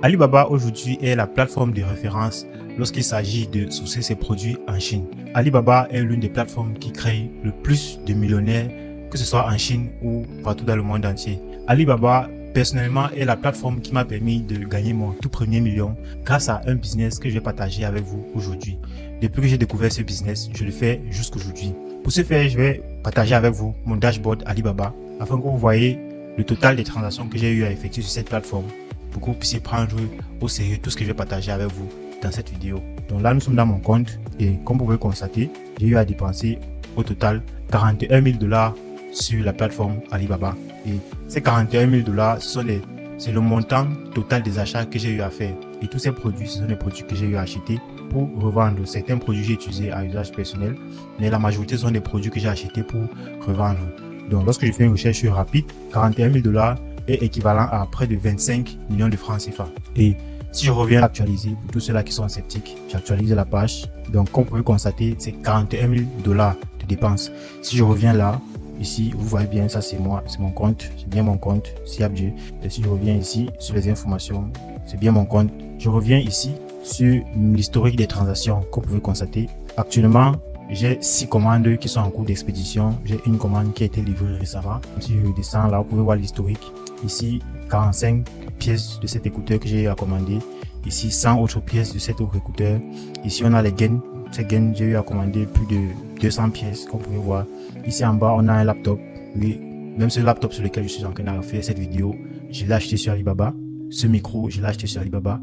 Alibaba aujourd'hui est la plateforme de référence lorsqu'il s'agit de sourcer ses produits en Chine. Alibaba est l'une des plateformes qui crée le plus de millionnaires, que ce soit en Chine ou partout dans le monde entier. Alibaba, personnellement, est la plateforme qui m'a permis de gagner mon tout premier million grâce à un business que je vais partager avec vous aujourd'hui. Depuis que j'ai découvert ce business, je le fais jusqu'aujourd'hui. Pour ce faire, je vais partager avec vous mon dashboard Alibaba afin que vous voyez le total des transactions que j'ai eu à effectuer sur cette plateforme pour que vous puissiez prendre au sérieux tout ce que je vais partager avec vous dans cette vidéo. Donc là, nous sommes dans mon compte et comme vous pouvez constater, j'ai eu à dépenser au total 41 000 $ sur la plateforme Alibaba. Et ces 41 000 $, c'est le montant total des achats que j'ai eu à faire. Et tous ces produits, ce sont des produits que j'ai eu à acheter pour revendre. Certains produits j'ai utilisés à usage personnel, mais la majorité sont des produits que j'ai achetés pour revendre. Donc lorsque je fais une recherche rapide, 41 000 $ est équivalent à près de 25 millions de francs CFA. Et si je reviens actualiser, pour tous ceux-là qui sont sceptiques, j'actualise la page. Donc comme vous pouvez constater, c'est 41 000 $ de dépenses. Si je reviens là, ici, vous voyez bien, ça c'est moi, c'est mon compte, c'est bien mon compte, Siabdieu. Et si je reviens ici, sur les informations, c'est bien mon compte. Je reviens ici sur l'historique des transactions, comme vous pouvez constater. Actuellement, j'ai 6 commandes qui sont en cours d'expédition. J'ai une commande qui a été livrée récemment. Si je descends là, vous pouvez voir l'historique. Ici, 45 pièces de cet écouteur que j'ai eu à commander. Ici, 100 autres pièces de cet autre écouteur. Ici, on a les gaines. Ces gaines, j'ai eu à commander plus de 200 pièces, comme vous pouvez voir. Ici en bas, on a un laptop. Oui, même ce laptop sur lequel je suis en train de faire cette vidéo, je l'ai acheté sur Alibaba. Ce micro, je l'ai acheté sur Alibaba.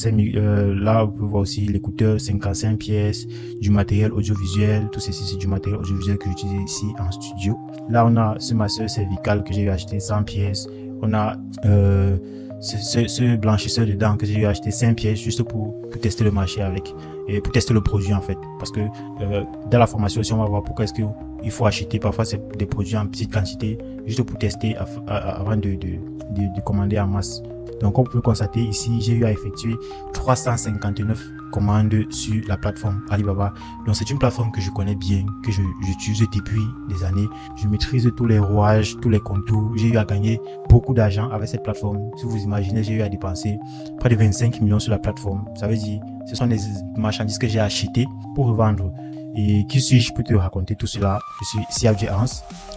Là, vous pouvez voir aussi l'écouteur, 55 pièces, du matériel audiovisuel. Tout ceci, c'est du matériel audiovisuel que j'utilise ici en studio. Là, on a ce masseur cervical que j'ai eu acheté 100 pièces. On a ce blanchisseur de dents que j'ai eu acheté 5 pièces juste pour tester le marché avec et pour tester le produit en fait. Parce que dans la formation aussi, on va voir pourquoi est-ce qu'il faut acheter parfois des produits en petite quantité juste pour tester avant de commander en masse. Donc, comme vous pouvez constater ici, j'ai eu à effectuer 359 commandes sur la plateforme Alibaba. Donc, c'est une plateforme que je connais bien, que j'utilise depuis des années. Je maîtrise tous les rouages, tous les contours. J'ai eu à gagner beaucoup d'argent avec cette plateforme. Si vous imaginez, j'ai eu à dépenser près de 25 millions sur la plateforme. Ça veut dire, ce sont des marchandises que j'ai achetées pour revendre. Et qui suis-je pour te raconter tout cela? Je suis Siabdieu Hans.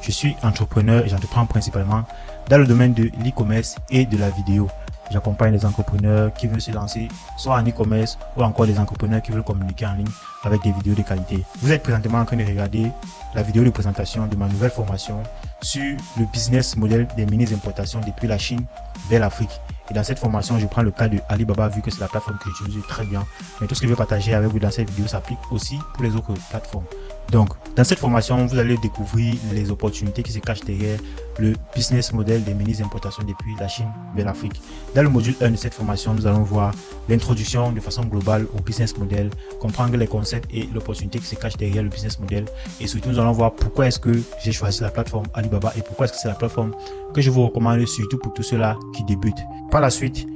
Je suis entrepreneur et j'entreprends principalement dans le domaine de l'e-commerce et de la vidéo. J'accompagne les entrepreneurs qui veulent se lancer soit en e-commerce ou encore les entrepreneurs qui veulent communiquer en ligne avec des vidéos de qualité. Vous êtes présentement en train de regarder la vidéo de présentation de ma nouvelle formation sur le business model des mini-importations depuis la Chine vers l'Afrique. Et dans cette formation, je prends le cas de Alibaba vu que c'est la plateforme que j'utilise très bien. Mais tout ce que je vais partager avec vous dans cette vidéo s'applique aussi pour les autres plateformes. Donc, dans cette formation, vous allez découvrir les opportunités qui se cachent derrière le business model des mini-importations depuis la Chine vers l'Afrique. Dans le module 1 de cette formation, nous allons voir l'introduction de façon globale au business model, comprendre les concepts et l'opportunité qui se cachent derrière le business model. Et surtout, nous allons voir pourquoi est-ce que j'ai choisi la plateforme Alibaba et pourquoi est-ce que c'est la plateforme que je vous recommande surtout pour tous ceux-là qui débutent. Par la suite,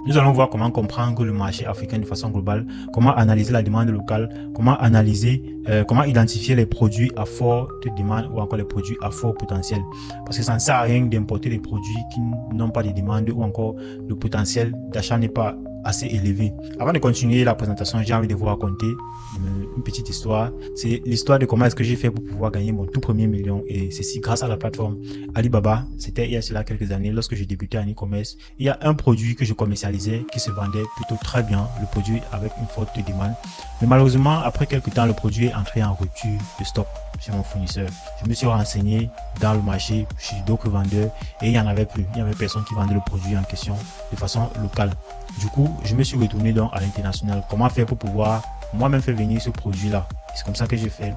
nous allons voir comment comprendre le marché africain de façon globale, comment analyser la demande locale, comment identifier les produits à forte demande ou encore les produits à fort potentiel. Parce que ça ne sert à rien d'importer des produits qui n'ont pas de demande ou encore le potentiel d'achat n'est pas assez élevé. Avant de continuer la présentation, j'ai envie de vous raconter une petite histoire. C'est l'histoire de comment est-ce que j'ai fait pour pouvoir gagner mon tout premier million et ceci grâce à la plateforme Alibaba. C'était il y a cela quelques années lorsque j'ai débuté en e-commerce. Il y a un produit que je commercialisais qui se vendait plutôt très bien, le produit avec une forte demande. Mais malheureusement, après quelques temps, le produit est entré en rupture de stock chez mon fournisseur. Je me suis renseigné dans le marché chez d'autres vendeurs et il n'y en avait plus. Il n'y avait personne qui vendait le produit en question de façon locale. Du coup, je me suis retourné donc à l'international. Comment faire pour pouvoir moi-même faire venir ce produit-là? C'est comme ça que j'ai fait.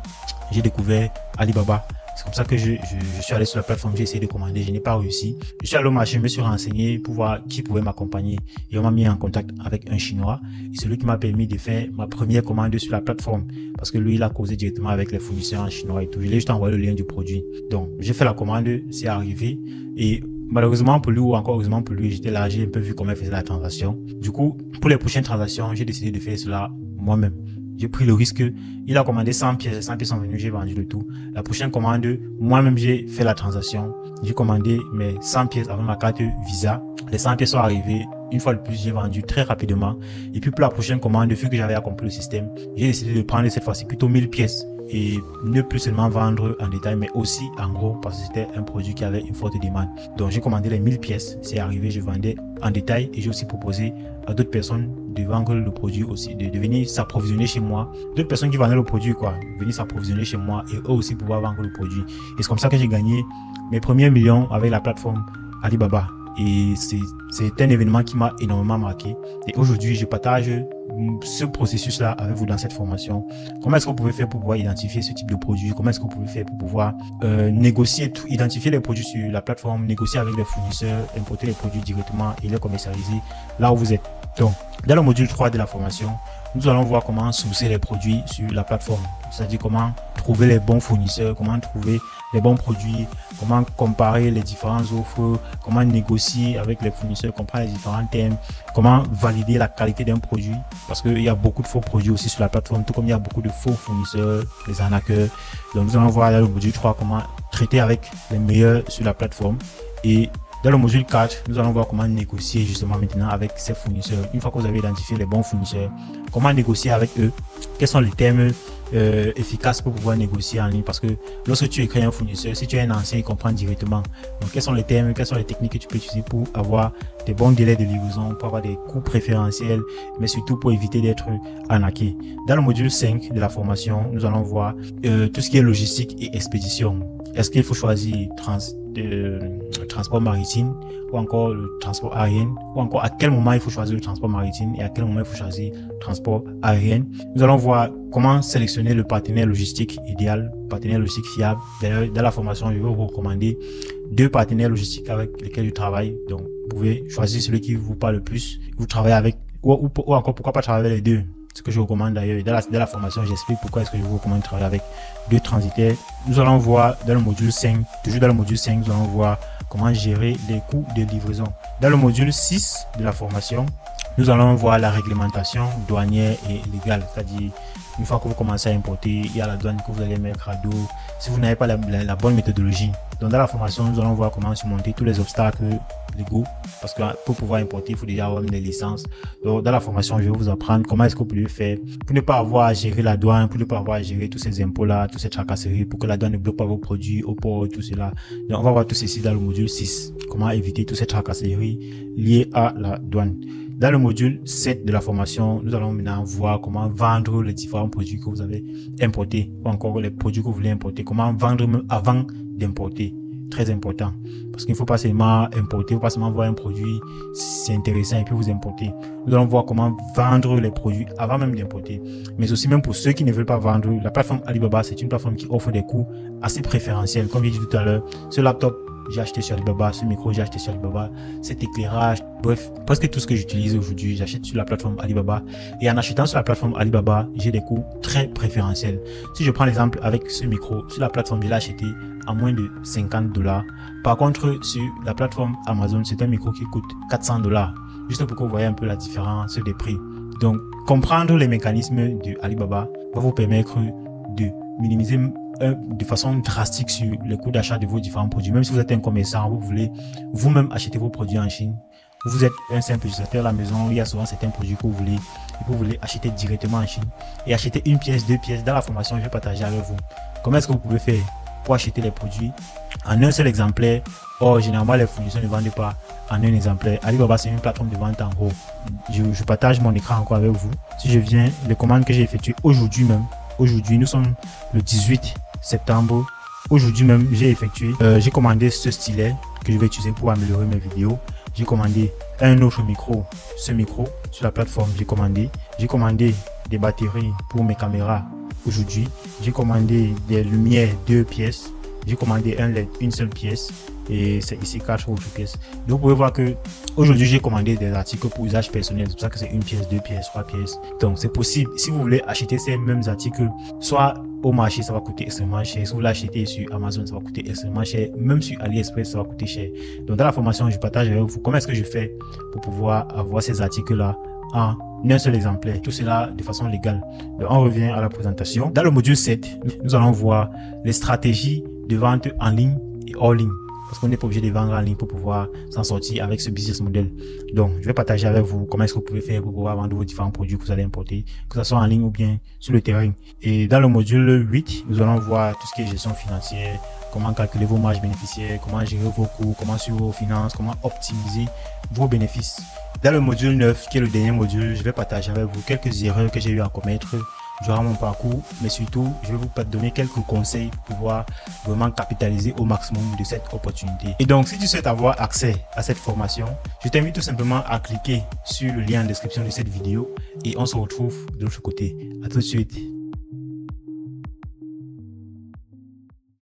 J'ai découvert Alibaba. C'est comme ça que je suis allé sur la plateforme, j'ai essayé de commander, je n'ai pas réussi. Je suis allé au marché, je me suis renseigné pour voir qui pouvait m'accompagner. Et on m'a mis en contact avec un Chinois. Et c'est lui qui m'a permis de faire ma première commande sur la plateforme. Parce que lui, il a causé directement avec les fournisseurs en chinois et tout. Je lui ai juste envoyé le lien du produit. Donc, j'ai fait la commande, c'est arrivé. Et malheureusement pour lui ou encore heureusement pour lui, j'étais là, j'ai un peu vu comment il faisait la transaction. Du coup, pour les prochaines transactions, j'ai décidé de faire cela moi-même. J'ai pris le risque. Il a commandé 100 pièces. Les 100 pièces sont venues, j'ai vendu le tout. La prochaine commande, moi-même, j'ai fait la transaction. J'ai commandé mes 100 pièces avec ma carte Visa. Les 100 pièces sont arrivées une fois de plus, j'ai vendu très rapidement. Et puis pour la prochaine commande, vu que j'avais accompli le système, j'ai décidé de prendre cette fois-ci plutôt 1000 pièces. Et ne plus seulement vendre en détail, mais aussi en gros, parce que c'était un produit qui avait une forte demande. Donc j'ai commandé les 1000 pièces, c'est arrivé, je vendais en détail et j'ai aussi proposé à d'autres personnes de vendre le produit aussi, de venir s'approvisionner chez moi. D'autres personnes qui vendaient le produit, venir s'approvisionner chez moi et eux aussi pouvoir vendre le produit. Et c'est comme ça que j'ai gagné mes premiers millions avec la plateforme Alibaba. Et c'est un événement qui m'a énormément marqué. Et aujourd'hui, je partage ce processus-là avec vous dans cette formation. Comment est-ce que vous pouvez faire pour pouvoir identifier ce type de produit? Comment est-ce que vous pouvez faire pour pouvoir négocier, identifier les produits sur la plateforme, négocier avec les fournisseurs, importer les produits directement et les commercialiser là où vous êtes. Donc, dans le module 3 de la formation, nous allons voir comment sourcer les produits sur la plateforme. C'est-à-dire comment trouver les bons fournisseurs, comment trouver les bons produits, comment comparer les différentes offres, comment négocier avec les fournisseurs, comprendre les différents thèmes, comment valider la qualité d'un produit. Parce qu'il y a beaucoup de faux produits aussi sur la plateforme, tout comme il y a beaucoup de faux fournisseurs, les arnaqueurs. Donc nous allons voir dans le module 3 comment traiter avec les meilleurs sur la plateforme. Et dans le module 4, nous allons voir comment négocier justement maintenant avec ces fournisseurs. Une fois que vous avez identifié les bons fournisseurs, comment négocier avec eux, quels sont les thèmes efficaces pour pouvoir négocier en ligne. Parce que lorsque tu écris un fournisseur, si tu es un ancien, il comprend directement. Donc quels sont les thèmes, quelles sont les techniques que tu peux utiliser pour avoir des bons délais de livraison, pour avoir des coûts préférentiels, mais surtout pour éviter d'être arnaqué. Dans le module 5 de la formation, nous allons voir tout ce qui est logistique et expédition. Est-ce qu'il faut choisir transport maritime ou encore le transport aérien, ou encore à quel moment il faut choisir le transport maritime et à quel moment il faut choisir le transport aérien. Nous allons voir comment sélectionner le partenaire logistique idéal, partenaire logistique fiable. D'ailleurs, dans la formation, je vais vous recommander 2 partenaires logistiques avec lesquels je travaille. Donc, vous pouvez choisir celui qui vous parle le plus. Vous travaillez avec, ou encore pourquoi pas travailler avec les deux. Ce que je recommande d'ailleurs, dans la formation, j'explique pourquoi est-ce que je vous recommande de travailler avec 2 transitaires. Nous allons voir dans le module 5, toujours dans le module 5, nous allons voir comment gérer les coûts de livraison. Dans le module 6 de la formation, nous allons voir la réglementation douanière et légale. C'est-à-dire, une fois que vous commencez à importer, il y a la douane que vous allez mettre à dos si vous n'avez pas la bonne méthodologie. Donc dans la formation, nous allons voir comment surmonter tous les obstacles légaux, parce que pour pouvoir importer, il faut déjà avoir des licences. Donc dans la formation, je vais vous apprendre comment est-ce que vous pouvez faire pour ne pas avoir à gérer la douane, pour ne pas avoir à gérer tous ces impôts-là, toutes ces tracasseries, pour que la douane ne bloque pas vos produits au port, tout cela. Donc on va voir tout ceci dans le module 6, comment éviter toutes ces tracasseries liées à la douane. Dans le module 7 de la formation, nous allons maintenant voir comment vendre les différents produits que vous avez importés, ou encore les produits que vous voulez importer, comment vendre même avant d'importer. Très important, parce qu'il ne faut pas seulement importer, il ne faut pas seulement voir un produit, c'est intéressant et puis vous importer. Nous allons voir comment vendre les produits avant même d'importer, mais aussi même pour ceux qui ne veulent pas vendre. La plateforme Alibaba, c'est une plateforme qui offre des coûts assez préférentiels. Comme j'ai dit tout à l'heure, ce laptop, j'ai acheté sur Alibaba, ce micro, j'ai acheté sur Alibaba, cet éclairage, bref, presque tout ce que j'utilise aujourd'hui, j'achète sur la plateforme Alibaba. Et en achetant sur la plateforme Alibaba, j'ai des coûts très préférentiels. Si je prends l'exemple avec ce micro, sur la plateforme, je l'ai acheté à moins de $50. Par contre, sur la plateforme Amazon, c'est un micro qui coûte $400. Juste pour que vous voyez un peu la différence des prix. Donc, comprendre les mécanismes de Alibaba va vous permettre de minimiser de façon drastique sur les coûts d'achat de vos différents produits. Même si vous êtes un commerçant, vous voulez vous-même acheter vos produits en Chine, vous êtes un simple utilisateur à la maison, il y a souvent certains produits que vous voulez acheter directement en Chine et acheter une pièce, 2 pièces. Dans la formation, je vais partager avec vous comment est-ce que vous pouvez faire pour acheter les produits en un seul exemplaire. Or, généralement, les fournisseurs ne vendent pas en un exemplaire. Alibaba, c'est une plateforme de vente en gros. Je partage mon écran encore avec vous. Si je viens, les commandes que j'ai effectuées aujourd'hui même, aujourd'hui, nous sommes le 18 septembre. Aujourd'hui même, j'ai commandé ce stylet que je vais utiliser pour améliorer mes vidéos. J'ai commandé un autre micro, ce micro sur la plateforme. J'ai commandé des batteries pour mes caméras aujourd'hui. J'ai commandé des lumières 2 pièces. J'ai commandé un LED, une seule pièce. Et c'est ici 4 autres pièces. Donc vous pouvez voir que aujourd'hui j'ai commandé des articles pour usage personnel. C'est pour ça que c'est 1 pièce, 2 pièces, 3 pièces. Donc c'est possible. Si vous voulez acheter ces mêmes articles, soit au marché ça va coûter extrêmement cher. Si vous l'achetez sur Amazon, ça va coûter extrêmement cher. Même sur AliExpress, ça va coûter cher. Donc dans la formation, je partage avec vous comment est-ce que je fais pour pouvoir avoir ces articles-là en un seul exemplaire. Tout cela de façon légale. Donc on revient à la présentation. Dans le module 7, nous allons voir les stratégies de vente en ligne et hors ligne. parce qu'on n'est pas obligé de vendre en ligne pour pouvoir s'en sortir avec ce business model. Donc, je vais partager avec vous comment est-ce que vous pouvez faire pour pouvoir vendre vos différents produits que vous allez importer, que ce soit en ligne ou bien sur le terrain. Et dans le module 8, nous allons voir tout ce qui est gestion financière, comment calculer vos marges bénéficiaires, comment gérer vos coûts, comment suivre vos finances, comment optimiser vos bénéfices. Dans le module 9, qui est le dernier module, je vais partager avec vous quelques erreurs que j'ai eu à commettre durant mon parcours, mais surtout, je vais vous donner quelques conseils pour pouvoir vraiment capitaliser au maximum de cette opportunité. Et donc, si tu souhaites avoir accès à cette formation, je t'invite tout simplement à cliquer sur le lien en description de cette vidéo et on se retrouve de l'autre côté. À tout de suite.